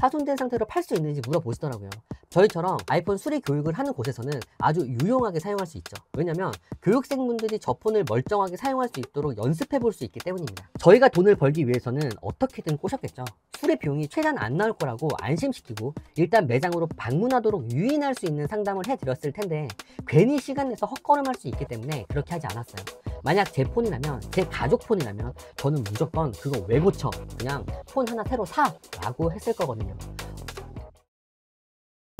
파손된 상태로 팔 수 있는지 물어보시더라고요. 저희처럼 아이폰 수리 교육을 하는 곳에서는 아주 유용하게 사용할 수 있죠. 왜냐면 교육생분들이 저 폰을 멀쩡하게 사용할 수 있도록 연습해 볼 수 있기 때문입니다. 저희가 돈을 벌기 위해서는 어떻게든 꼬셨겠죠. 수리 비용이 최대한 안 나올 거라고 안심시키고 일단 매장으로 방문하도록 유인할 수 있는 상담을 해드렸을 텐데 괜히 시간 내서 헛걸음할 수 있기 때문에 그렇게 하지 않았어요. 만약 제 폰이라면, 제 가족 폰이라면 저는 무조건 그거 왜 고쳐? 그냥 폰 하나 새로 사! 라고 했을 거거든요.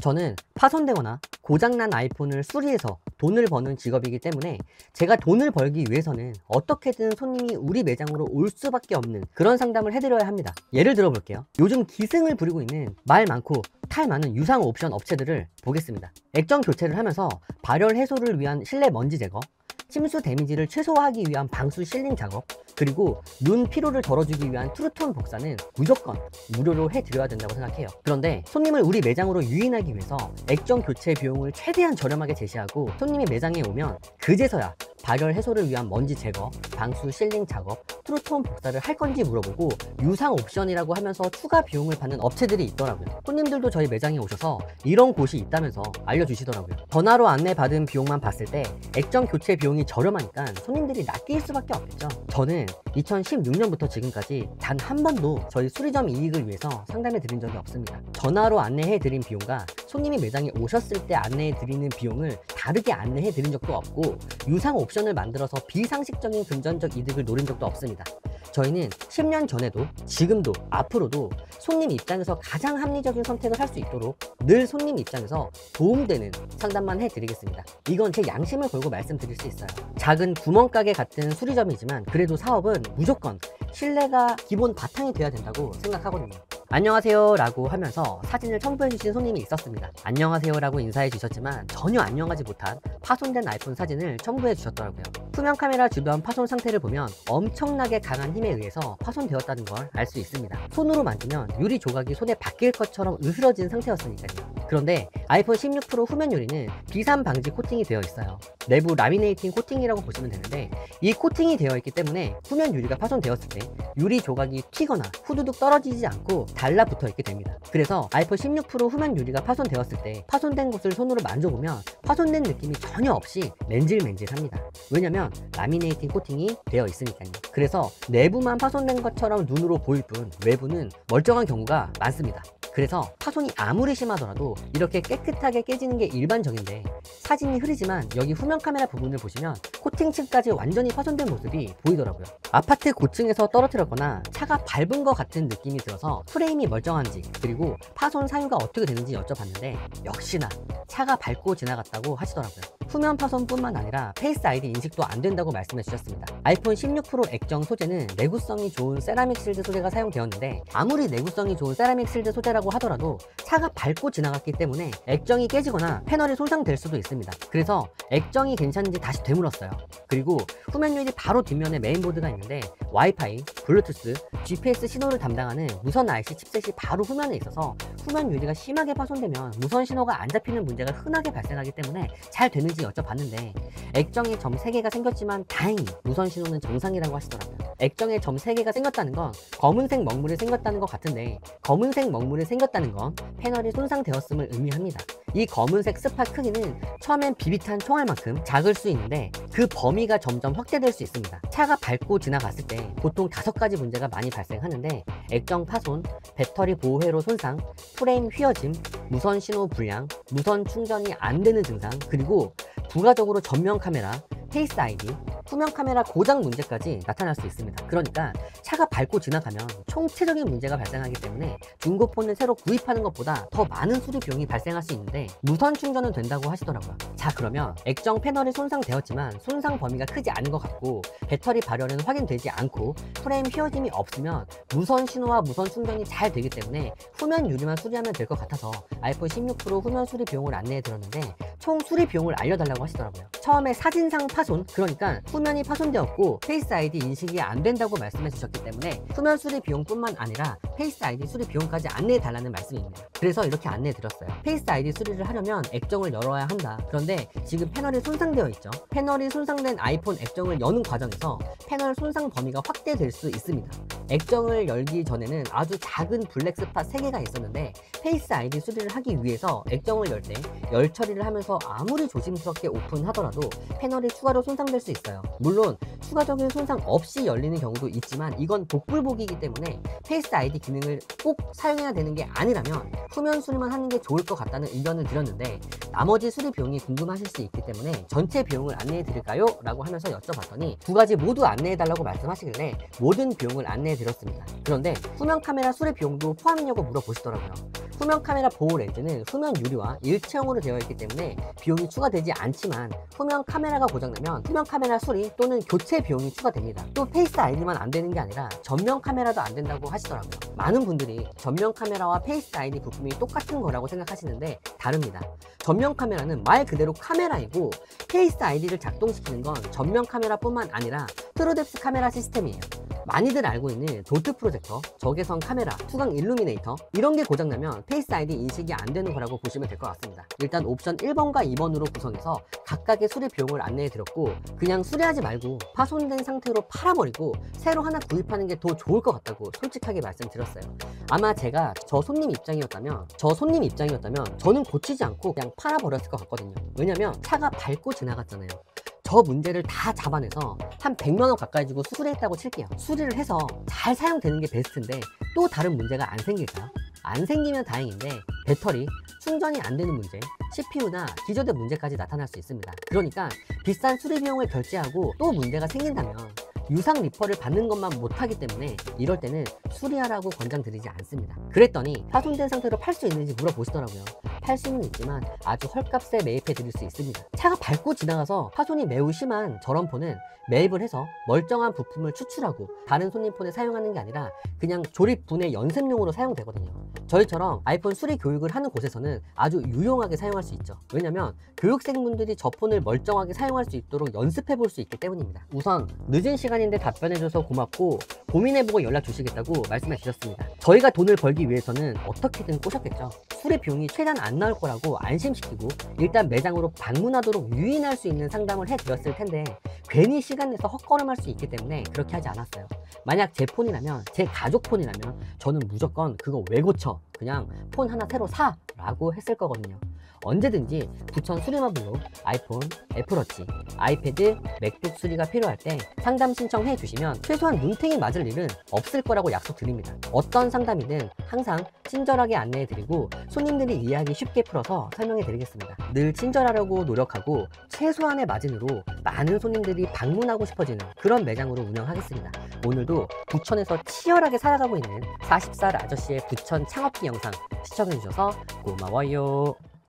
저는 파손되거나 고장난 아이폰을 수리해서 돈을 버는 직업이기 때문에 제가 돈을 벌기 위해서는 어떻게든 손님이 우리 매장으로 올 수밖에 없는 그런 상담을 해드려야 합니다. 예를 들어 볼게요. 요즘 기승을 부리고 있는 말 많고 탈 많은 유상 옵션 업체들을 보겠습니다. 액정 교체를 하면서 발열 해소를 위한 실내 먼지 제거, 침수 데미지를 최소화하기 위한 방수 실링 작업, 그리고 눈 피로를 덜어주기 위한 트루톤 복사는 무조건 무료로 해드려야 된다고 생각해요. 그런데 손님을 우리 매장으로 유인하기 위해서 액정 교체 비용을 최대한 저렴하게 제시하고 손님이 매장에 오면 그제서야 발열 해소를 위한 먼지 제거, 방수 실링 작업, 트루톤 복사를 할 건지 물어보고 유상 옵션이라고 하면서 추가 비용을 받는 업체들이 있더라고요. 손님들도 저희 매장에 오셔서 이런 곳이 있다면서 알려주시더라고요. 전화로 안내받은 비용만 봤을 때 액정 교체 비용이 저렴하니까 손님들이 낚일 수밖에 없겠죠. 저는 2016년부터 지금까지 단 한 번도 저희 수리점 이익을 위해서 상담해 드린 적이 없습니다. 전화로 안내해 드린 비용과 손님이 매장에 오셨을 때 안내해 드리는 비용을 다르게 안내해 드린 적도 없고 유상 옵션을 만들어서 비상식적인 금전적 이득을 노린 적도 없습니다. 저희는 10년 전에도 지금도 앞으로도 손님 입장에서 가장 합리적인 선택을 할 수 있도록 늘 손님 입장에서 도움되는 상담만 해드리겠습니다. 이건 제 양심을 걸고 말씀드릴 수 있어요. 작은 구멍가게 같은 수리점이지만 그래도 사업은 무조건 신뢰가 기본 바탕이 돼야 된다고 생각하거든요. 안녕하세요 라고 하면서 사진을 첨부해 주신 손님이 있었습니다. 안녕하세요 라고 인사해 주셨지만 전혀 안녕하지 못한 파손된 아이폰 사진을 첨부해 주셨더라고요. 투명 카메라 주변 파손 상태를 보면 엄청나게 강한 힘에 의해서 파손되었다는 걸 알 수 있습니다. 손으로 만지면 유리 조각이 손에 박힐 것처럼 으스러진 상태였으니까요. 그런데 아이폰 16 프로 후면 유리는 비산 방지 코팅이 되어 있어요. 내부 라미네이팅 코팅이라고 보시면 되는데 이 코팅이 되어 있기 때문에 후면 유리가 파손되었을 때 유리 조각이 튀거나 후두둑 떨어지지 않고 달라붙어 있게 됩니다. 그래서 아이폰 16 프로 후면 유리가 파손되었을 때 파손된 곳을 손으로 만져보면 파손된 느낌이 전혀 없이 맨질맨질합니다. 왜냐면 라미네이팅 코팅이 되어 있으니까요. 그래서 내부만 파손된 것처럼 눈으로 보일 뿐 외부는 멀쩡한 경우가 많습니다. 그래서 파손이 아무리 심하더라도 이렇게 깨끗하게 깨지는 게 일반적인데 사진이 흐리지만 여기 후면 카메라 부분을 보시면 코팅층까지 완전히 파손된 모습이 보이더라고요. 아파트 고층에서 떨어뜨렸거나 차가 밟은 것 같은 느낌이 들어서 프레임이 멀쩡한지 그리고 파손 사유가 어떻게 되는지 여쭤봤는데 역시나 차가 밟고 지나갔다고 하시더라고요. 후면 파손뿐만 아니라 페이스 아이디 인식도 안 된다고 말씀해 주셨습니다. 아이폰 16 프로 액정 소재는 내구성이 좋은 세라믹 실드 소재가 사용되었는데 아무리 내구성이 좋은 세라믹 실드 소재라고 하더라도 차가 밟고 지나갔기 때문에 액정이 깨지거나 패널이 손상될 수도 있습니다. 그래서 액정이 괜찮은지 다시 되물었어요. 그리고 후면 유리 바로 뒷면에 메인보드가 있는데 와이파이, 블루투스, GPS 신호를 담당하는 무선 RC 칩셋이 바로 후면에 있어서 후면 유리가 심하게 파손되면 무선 신호가 안 잡히는 문제가 흔하게 발생하기 때문에 잘 되는지 여쭤봤는데 액정에 점 3개가 생겼지만 다행히 무선 신호는 정상이라고 하시더라고요. 액정에 점 3개가 생겼다는 건 검은색 먹물이 생겼다는 것 같은데 검은색 먹물이 생겼다는 건 패널이 손상되었음을 의미합니다. 이 검은색 스팟 크기는 처음엔 비비탄 총알만큼 작을 수 있는데 그 범위가 점점 확대될 수 있습니다. 차가 밟고 지나갔을 때 보통 5가지 문제가 많이 발생하는데 액정 파손, 배터리 보호회로 손상, 프레임 휘어짐, 무선 신호 불량, 무선 충전이 안 되는 증상, 그리고 부가적으로 전면 카메라, 페이스 아이디, 후면 카메라 고장 문제까지 나타날 수 있습니다. 그러니까 차가 밟고 지나가면 총체적인 문제가 발생하기 때문에 중고폰을 새로 구입하는 것보다 더 많은 수리 비용이 발생할 수 있는데 무선 충전은 된다고 하시더라고요. 자, 그러면 액정 패널이 손상되었지만 손상 범위가 크지 않은 것 같고 배터리 발열은 확인되지 않고 프레임 휘어짐이 없으면 무선 신호와 무선 충전이 잘 되기 때문에 후면 유리만 수리하면 될 것 같아서 아이폰 16 프로 후면 수리 비용을 안내해 드렸는데 총 수리 비용을 알려달라고 하시더라고요. 처음에 사진상 파손, 그러니까 후면이 파손되었고 페이스 아이디 인식이 안 된다고 말씀해 주셨기 때문에 후면 수리 비용뿐만 아니라 페이스 아이디 수리 비용까지 안내해 달라는 말씀입니다. 그래서 이렇게 안내해 드렸어요. 페이스 아이디 수리를 하려면 액정을 열어야 한다. 그런데 지금 패널이 손상되어 있죠. 패널이 손상된 아이폰 액정을 여는 과정에서 패널 손상 범위가 확대될 수 있습니다. 액정을 열기 전에는 아주 작은 블랙 스팟 3개가 있었는데 페이스 아이디 수리를 하기 위해서 액정을 열 때 열 처리를 하면서 아무리 조심스럽게 오픈하더라도 패널이 추가로 손상될 수 있어요. 물론 추가적인 손상 없이 열리는 경우도 있지만 이건 복불복이기 때문에 페이스 아이디 기능을 꼭 사용해야 되는 게 아니라면 후면 수리만 하는 게 좋을 것 같다는 의견을 드렸는데 나머지 수리 비용이 궁금하실 수 있기 때문에 전체 비용을 안내해 드릴까요? 라고 하면서 여쭤봤더니 두 가지 모두 안내해 달라고 말씀하시길래 모든 비용을 안내해 드렸습니다. 그런데 후면 카메라 수리 비용도 포함이냐고 물어보시더라고요. 후면 카메라 보호 렌즈는 후면 유리와 일체형으로 되어 있기 때문에 비용이 추가되지 않지만 후면 카메라가 고장나면 후면 카메라 수리 또는 교체 비용이 추가됩니다. 또 페이스 아이디만 안 되는 게 아니라 전면 카메라도 안 된다고 하시더라고요. 많은 분들이 전면 카메라와 페이스 아이디 부품이 똑같은 거라고 생각하시는데 다릅니다. 전면 카메라는 말 그대로 카메라이고 페이스 아이디를 작동시키는 건 전면 카메라뿐만 아니라 트루뎁스 카메라 시스템이에요. 많이들 알고 있는 도트 프로젝터, 적외선 카메라, 투광 일루미네이터 이런 게 고장나면 페이스 아이디 인식이 안 되는 거라고 보시면 될 것 같습니다. 일단 옵션 1번과 2번으로 구성해서 각각의 수리 비용을 안내해 드렸고 그냥 수리하지 말고 파손된 상태로 팔아버리고 새로 하나 구입하는 게 더 좋을 것 같다고 솔직하게 말씀드렸어요. 아마 제가 저 손님 입장이었다면 저는 고치지 않고 그냥 팔아버렸을 것 같거든요. 왜냐면 차가 밟고 지나갔잖아요. 저 문제를 다 잡아내서 한 100만원 가까이 주고 수리했다고 칠게요. 수리를 해서 잘 사용되는 게 베스트인데 또 다른 문제가 안 생길까요? 안 생기면 다행인데 배터리, 충전이 안 되는 문제, CPU나 기저대 문제까지 나타날 수 있습니다. 그러니까 비싼 수리 비용을 결제하고 또 문제가 생긴다면 유상 리퍼를 받는 것만 못하기 때문에 이럴 때는 수리하라고 권장드리지 않습니다. 그랬더니 파손된 상태로 팔 수 있는지 물어보시더라고요. 팔 수는 있지만 아주 헐값에 매입해 드릴 수 있습니다. 차가 밟고 지나가서 파손이 매우 심한 저런 폰은 매입을 해서 멀쩡한 부품을 추출하고 다른 손님 폰에 사용하는 게 아니라 그냥 조립 분해 연습용으로 사용되거든요. 저희처럼 아이폰 수리 교육을 하는 곳에서는 아주 유용하게 사용할 수 있죠. 왜냐면 교육생분들이 저 폰을 멀쩡하게 사용할 수 있도록 연습해 볼 수 있기 때문입니다. 우선 늦은 시간인데 답변해줘서 고맙고 고민해보고 연락 주시겠다고 말씀해 주셨습니다. 저희가 돈을 벌기 위해서는 어떻게든 꼬셨겠죠. 수리 비용이 최대한 안 나올 거라고 안심시키고 일단 매장으로 방문하도록 유인할 수 있는 상담을 해드렸을 텐데 괜히 시간 내서 헛걸음할 수 있기 때문에 그렇게 하지 않았어요. 만약 제 폰이라면, 제 가족 폰이라면 저는 무조건 그거 왜 고쳐? 그냥 폰 하나 새로 사! 라고 했을 거거든요. 언제든지 부천 수리마블로 아이폰, 애플워치, 아이패드, 맥북 수리가 필요할 때 상담 신청해 주시면 최소한 눈탱이 맞을 일은 없을 거라고 약속드립니다. 어떤 상담이든 항상 친절하게 안내해 드리고 손님들이 이해하기 쉽게 풀어서 설명해 드리겠습니다. 늘 친절하려고 노력하고 최소한의 마진으로 많은 손님들이 방문하고 싶어지는 그런 매장으로 운영하겠습니다. 오늘도 부천에서 치열하게 살아가고 있는 40살 아저씨의 부천 창업기 영상 시청해 주셔서 고마워요.